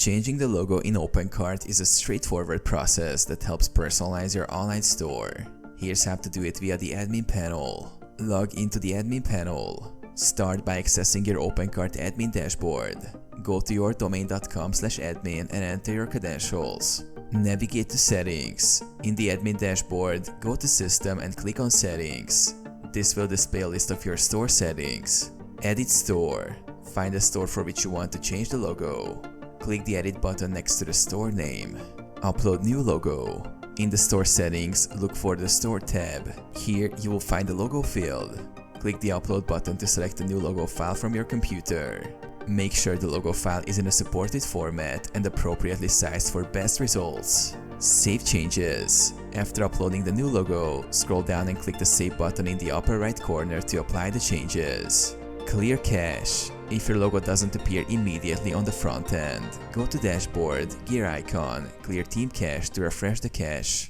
Changing the logo in OpenCart is a straightforward process that helps personalize your online store. Here's how to do it via the admin panel. Log into the admin panel. Start by accessing your OpenCart admin dashboard. Go to yourdomain.com/admin and enter your credentials. Navigate to Settings. In the admin dashboard, go to System and click on Settings. This will display a list of your store settings. Edit Store. Find a store for which you want to change the logo. Click the Edit button next to the store name. Upload new logo. In the store settings, look for the Store tab. Here, you will find the logo field. Click the Upload button to select a new logo file from your computer. Make sure the logo file is in a supported format and appropriately sized for best results. Save changes. After uploading the new logo, scroll down and click the Save button in the upper right corner to apply the changes. Clear cache. If your logo doesn't appear immediately on the front end, go to Dashboard, Gear icon, Clear Team Cache to refresh the cache.